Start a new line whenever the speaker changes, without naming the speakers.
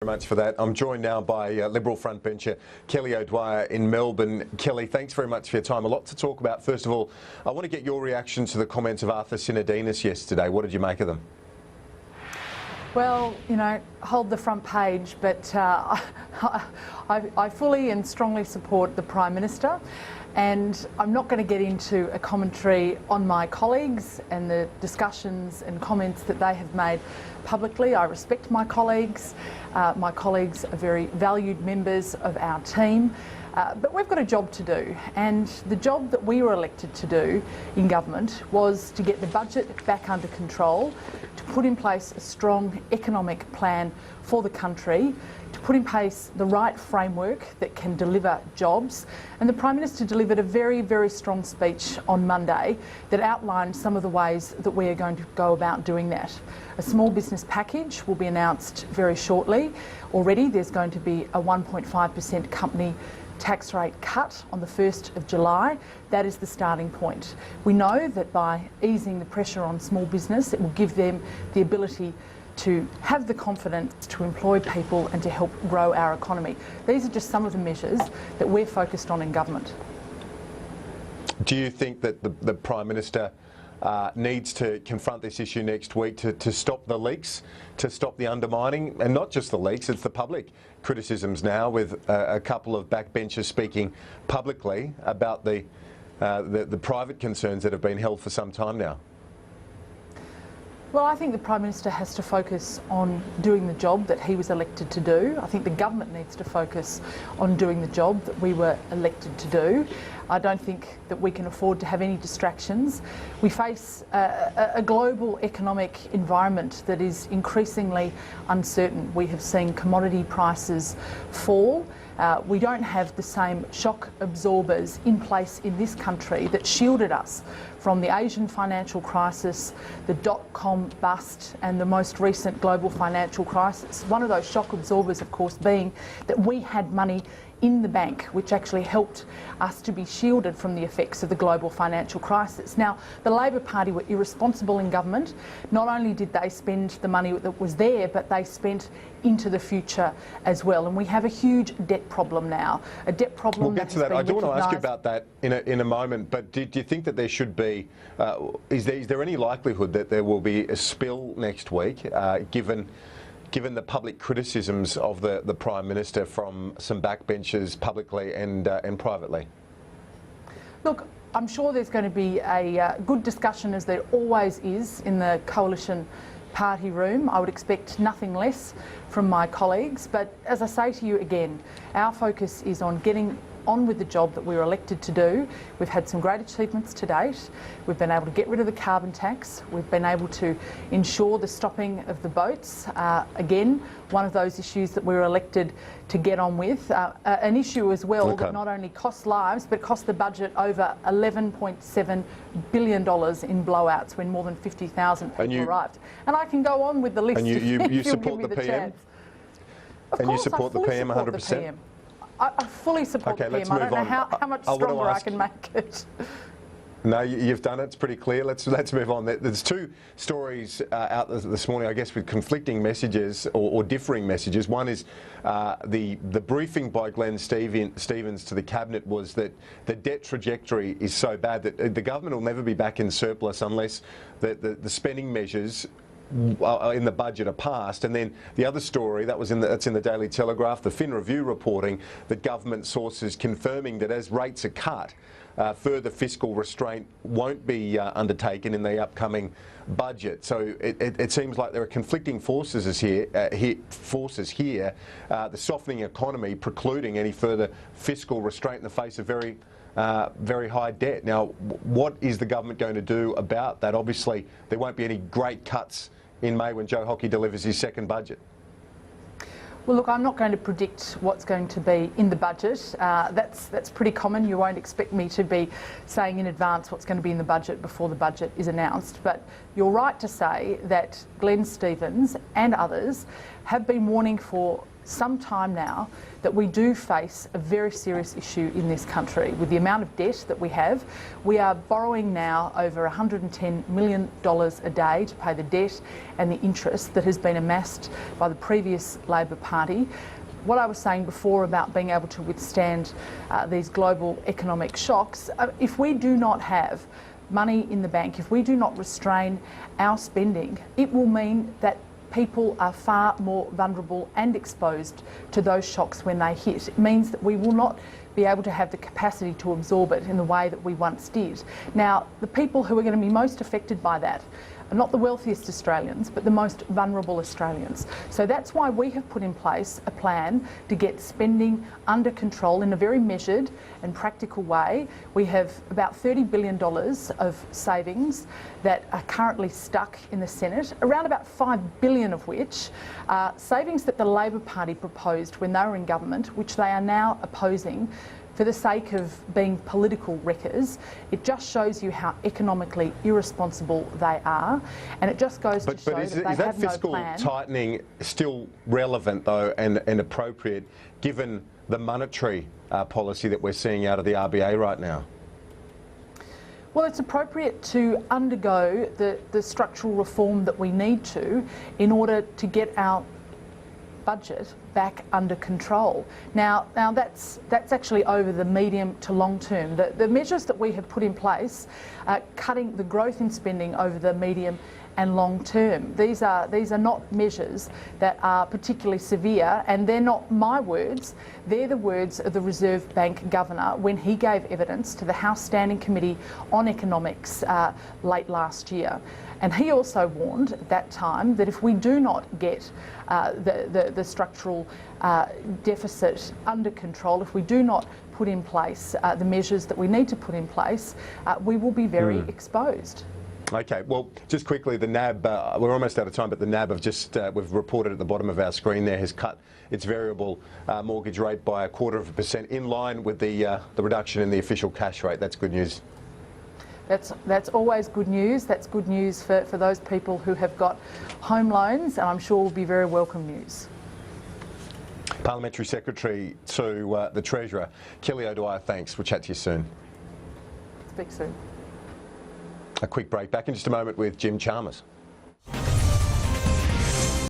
Much for that. I'm joined now by Liberal frontbencher Kelly O'Dwyer in Melbourne. Kelly, thanks very much for your time. A lot to talk about. First of all, I want to get your reaction to the comments of Arthur Sinodinos yesterday. What did you make of them?
Well, you know, hold the front page, but I fully and strongly support the Prime Minister, and I'm not going to get into a commentary on my colleagues and the discussions and comments that they have made publicly. I respect my colleagues. My colleagues are very valued members of our team. But we've got a job to do, and the job that we were elected to do in government was to get the budget back under control, to put in place a strong economic plan for the country, to put in place the right framework that can deliver jobs. And the Prime Minister delivered a very, very strong speech on Monday that outlined some of the ways that we are going to go about doing that. A small business package will be announced very shortly. Already there's going to be a 1.5% company tax rate cut on the 1st of July. That is the starting point. We know that by easing the pressure on small business, it will give them the ability to have the confidence to employ people and to help grow our economy. These are just some of the measures that we're focused on in government.
Do you think that the Prime Minister needs to confront this issue next week to stop the leaks, to stop the undermining, and not just the leaks, it's the public criticisms now, with a couple of backbenchers speaking publicly about the private concerns that have been held for some time now?
Well, I think the Prime Minister has to focus on doing the job that he was elected to do. I think the government needs to focus on doing the job that we were elected to do. I don't think that we can afford to have any distractions. We face a global economic environment that is increasingly uncertain. We have seen commodity prices fall. We don't have the same shock absorbers in place in this country that shielded us from the Asian financial crisis, the dot-com bust, and the most recent global financial crisis. One of those shock absorbers, of course, being that we had money in the bank, which actually helped us to be shielded from the effects of the global financial crisis. Now, the Labor Party were irresponsible in government. Not only did they spend the money that was there, but they spent into the future as well. And we have a huge debt problem now. A debt problem.
We'll get to that. I do want to ask you about that in a moment, but do you think that there should be, is there any likelihood that there will be a spill next week, given the public criticisms of the Prime Minister from some backbenchers publicly and privately?
Look, I'm sure there's going to be a good discussion, as there always is in the coalition party room. I would expect nothing less from my colleagues. But as I say to you again, our focus is on getting on with the job that we were elected to do. We've had some great achievements to date. We've been able to get rid of the carbon tax. We've been able to ensure the stopping of the boats. Again, one of those issues that we were elected to get on with. An issue as well that not only costs lives, but cost the budget over $11.7 billion in blowouts when more than 50,000 people arrived. And I can go on with the list.
And you support the PM?
Chance.
And you support the PM 100%?
I fully support the PM. I don't know how much stronger I can make it.
No, you've done it. It's pretty clear. Let's move on. There's two stories out this morning, I guess, with conflicting messages or differing messages. One is the briefing by Glenn Stevens to the Cabinet was that the debt trajectory is so bad that the government will never be back in surplus unless the spending measures in the budget are passed. And then the other story that's in the Daily Telegraph, the Fin Review reporting that government sources confirming that as rates are cut, further fiscal restraint won't be undertaken in the upcoming budget. So it seems like there are conflicting forces here. The softening economy precluding any further fiscal restraint in the face of very high debt. Now, what is the government going to do about that? Obviously, there won't be any great cuts in May when Joe Hockey delivers his second budget.
Well, look, I'm not going to predict what's going to be in the budget. That's pretty common. You won't expect me to be saying in advance what's going to be in the budget before the budget is announced. But you're right to say that Glenn Stevens and others have been warning for some time now that we do face a very serious issue in this country. With the amount of debt that we have, we are borrowing now over $110 million a day to pay the debt and the interest that has been amassed by the previous Labor Party. What I was saying before about being able to withstand these global economic shocks, if we do not have money in the bank, if we do not restrain our spending, it will mean that people are far more vulnerable and exposed to those shocks when they hit. It means that we will not be able to have the capacity to absorb it in the way that we once did. Now, the people who are going to be most affected by that are not the wealthiest Australians, but the most vulnerable Australians. So that's why we have put in place a plan to get spending under control in a very measured and practical way. We have about $30 billion of savings that are currently stuck in the Senate, around about $5 billion of which are savings that the Labor Party proposed when they were in government, which they are now opposing for the sake of being political wreckers. It just shows you how economically irresponsible they are, and it just goes to show that they have no plan.
Is that fiscal tightening still relevant, though, and appropriate, given the monetary policy that we're seeing out of the RBA right now?
Well, it's appropriate to undergo the structural reform that we need to in order to get our budget back under control. Now that's actually over the medium to long term. The measures that we have put in place are cutting the growth in spending over the medium and long term. These are not measures that are particularly severe, and they're not my words. They're the words of the Reserve Bank Governor when he gave evidence to the House Standing Committee on Economics late last year. And he also warned at that time that if we do not get the structural deficit under control, if we do not put in place the measures that we need to put in place, we will be very exposed.
Okay, well, just quickly, the NAB, we're almost out of time, but the NAB have just, we've reported at the bottom of our screen there, has cut its variable mortgage rate by 0.25% in line with the reduction in the official cash rate. That's good news.
That's always good news. That's good news for those people who have got home loans, and I'm sure will be very welcome news.
Parliamentary Secretary to the Treasurer, Kelly O'Dwyer, thanks. We'll chat to you soon.
Speak soon.
A quick break. Back in just a moment with Jim Chalmers.